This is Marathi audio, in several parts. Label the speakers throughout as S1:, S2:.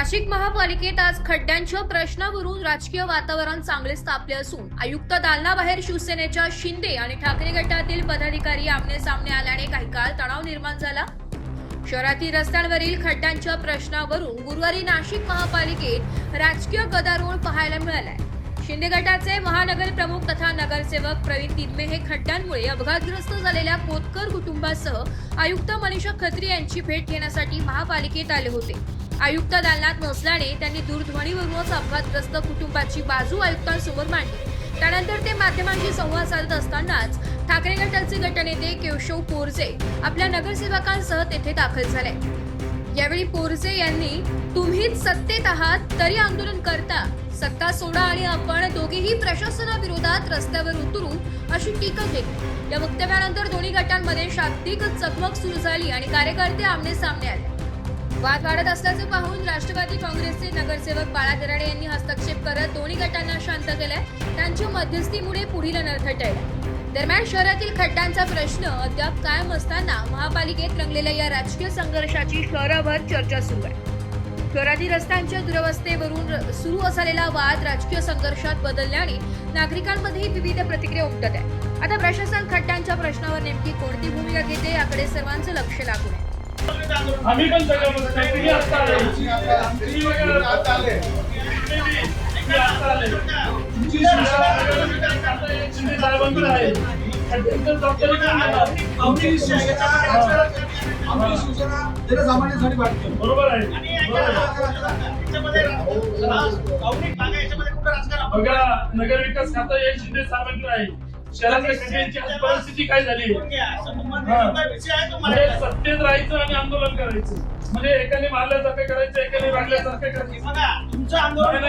S1: नाशिक महापालिकेत आज खड्ड्यांच्या प्रश्नावरून राजकीय वातावरण चांगलेच तापले असून आयुक्त दालनाबाहेर शिवसेनेच्या शिंदे आणि ठाकरे गटातील पदाधिकारी आमने सामने आल्याने काही काळ तणाव निर्माण झाला। शहरातील रस्त्यांवरील खड्ड्यांच्या प्रश्नावरून गुरुवारी नाशिक महापालिकेत राजकीय गदारोळ पाहायला मिळालाय। शिंदे गटाचे महानगर प्रमुख तथा नगरसेवक प्रवीण तिर्मे हे खड्ड्यांमुळे अपघातग्रस्त झालेल्या कोतकर कुटुंबासह आयुक्त मनीषा खत्री यांची भेट घेण्यासाठी महापालिकेत आले होते। आयुक्त दालनात नसल्याने त्यांनी दूरध्वनीवरूनच अपघातग्रस्त कुटुंबाची बाजू आयुक्तांसमोर मांडली। त्यानंतर ते माध्यमांशी संवाद साधत असतानाच ठाकरे गटाचे गटनेते केशव पोरजे आपल्या नगरसेवकांसह तेथे दाखल झाले। यावेळी पोरजे यांनी तुम्हीच सत्तेत आहात तरी आंदोलन करता, सत्ता सोडा आणि आपण दोघेही प्रशासनाविरोधात रस्त्यावर उतरू अशी टीका केली। या वक्तव्यानंतर दोन्ही गटांमध्ये शाब्दिक चकमक सुरू झाली आणि कार्यकर्ते आमने सामने आले। वाद वाढत असल्याचे पाहून राष्ट्रवादी काँग्रेसचे नगरसेवक बाळा दराडे यांनी हस्तक्षेप करत दोन्ही गटांना शांत केले। त्यांच्या मध्यस्थीमुळे पुढील अनर्थ टळला। दरम्यान शहरातील खड्ड्यांचा प्रश्न अद्याप कायम असताना महापालिकेत रंगलेल्या या राजकीय संघर्षाची शहराभर चर्चा सुरू आहे। शहरातील रस्त्यांच्या दुरवस्थेवरून सुरू असलेला वाद राजकीय संघर्षात बदलल्याने नागरिकांमध्येही विविध प्रतिक्रिया उमटत आहेत। आता प्रशासन खड्ड्यांच्या प्रश्नावर नेमकी कोणती भूमिका घेते याकडे सर्वांचं लक्ष लागून आहे।
S2: आम्ही पण सगळं बरोबर आहे। बघा, नगरविकास खातं हे शिंदे साहेबांकडे आहे। शहरातल्या खड्ड्यांची परिस्थिती काय झाली? म्हणजे सत्तेत राहायचं आणि आंदोलन करायचं, म्हणजे एकाने मारल्यासारखं करायचं, एकाने मारल्यासारखं करायचं।
S3: तुमचं आंदोलन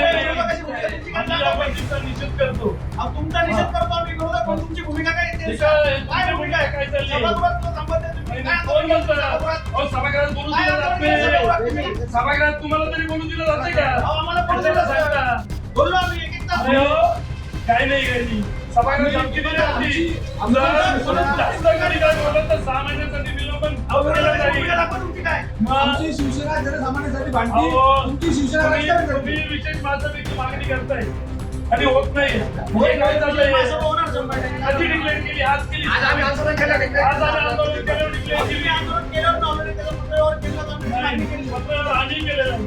S2: निषेध करतो,
S3: तुमचा निषेध करतो आम्ही विरोधात, पण तुमची भूमिका काय?
S2: काय भूमिका आहे? काय चालली? कोण बोलतो? सभागृहात बोलू दिलं जात नाही। सभागृहात तुम्हाला तरी बोलू दिलं जाते का?
S3: आम्हाला बोललो आम्ही एक तास
S2: काय नाही काही नाही। सभागृहात आमची जास्त कधी काय बोलत तर 6 महिन्यासाठी निलंबन
S3: आमची शिवसेना जनसामान्यांसाठी भांडते, तुमची शिवसेना
S2: तुम्ही विशेष माणसापैकी मागणी करताय आणि होत नाही। हे काय चाललंय? कधी डिक्लेअर केली? आज केली।
S3: आज आम्ही आंदोलन केलं,
S2: आज आम्ही आंदोलन केलं, डिक्लेअर केली। आम्ही केलेलं आहे।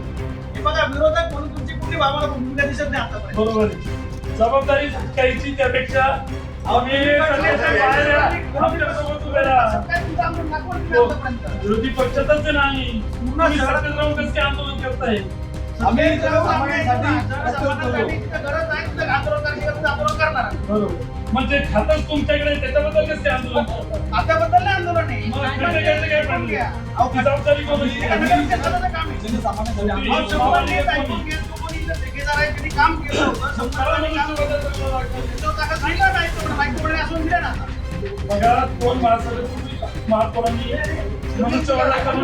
S3: बघा, विरोधक म्हणून तुमची कुठली भावना भूमिका दिसत नाही आतापर्यंत।
S2: बरोबर आहे। जबाबदारी घ्यायची, त्यापेक्षा आम्ही विरोधी पक्षातच आहे ना आम्ही। तुम्ही सत्तेत राहून कसं आंदोलन करताय?
S3: आम्ही आंदोलन करणार।
S2: बरोबर, म्हणजे खातच तुमच्याकडे, त्याच्याबद्दल कसं आंदोलन करतात?
S3: आताबद्दल नाही आंदोलन नाही,
S2: काय जबाबदारी कोणाची?
S3: काम केलं
S2: बघा, कोण महापौरांनी मनुष्यवादा करून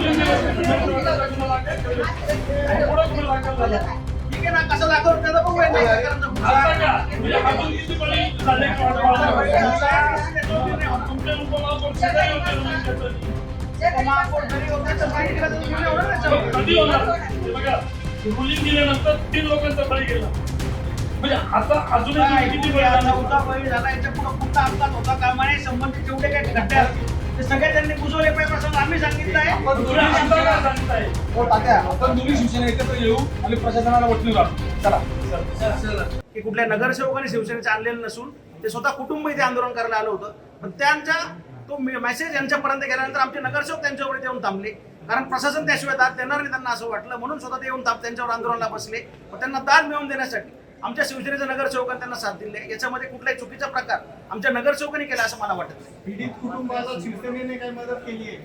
S3: ठीक आहे ना, कसं दाखवत त्याला बघू
S2: तुमच्या उपमहापौर कधी होणार? बघा, रुलिंग दिल्यानंतर 3 लोकांचा बळी गेला, म्हणजे आता अजूनही किती बळी झाला?
S3: बळी झाला, याच्या पुढे कुठला अपघात होता कामा नये, संबंधित जेवढे काही खड्डे असतील ते सगळे त्यांनी बुजवले पाहिजे असं आम्ही सांगितलंय।
S4: आपण दोन्ही शिवसेना एकत्र येऊ आणि प्रशासनाला वटणूक आणू। चला
S3: की कुठल्या नगरसेवकांनी शिवसेनेचे आणलेलं नसून ते स्वतः कुटुंब इथे आंदोलन करायला आलं होतं, पण त्यांचा तो मेसेज यांच्यापर्यंत गेल्यानंतर आमचे नगरसेवक त्यांच्यावर येऊन थांबले, कारण प्रशासन त्याशिवाय दाद देणार नाही त्यांना असं वाटलं, म्हणून स्वतः ते येऊन त्यांच्यावर आंदोलनाला बसले। पण त्यांना दाद मिळवून देण्यासाठी आमच्या शिवसेनेच्या नगरसेवकांनी त्यांना साथ दिली। याच्यामध्ये कुठलाही चुकीचा प्रकार आमच्या नगरसेवकांनी केला असं मला वाटत नाही।
S4: पीडित कुटुंबाला शिवसेनेने काही मदत केली आहे?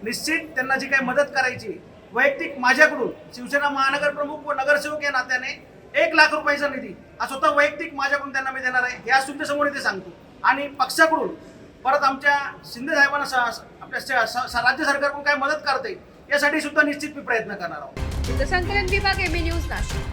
S3: निश्चित त्यांना जी काही मदत करायची वैयक्तिक माझ्याकडून शिवसेना महानगर प्रमुख व नगरसेवक या नात्याने 1 लाख रुपयाचा निधी हा स्वतः वैयक्तिक माझ्याकडून त्यांना मी देणार आहे, हे आज तुमच्या समोर इथे सांगतो। आणि पक्षाकडून परत आमच्या शिंदे साहेबांना आपल्या राज्य सरकारकडून काय मदत करता येईल यासाठी सुद्धा निश्चित मी प्रयत्न करणार आहोत।
S1: संकलन विभाग, एबी न्यूज, नाशिक।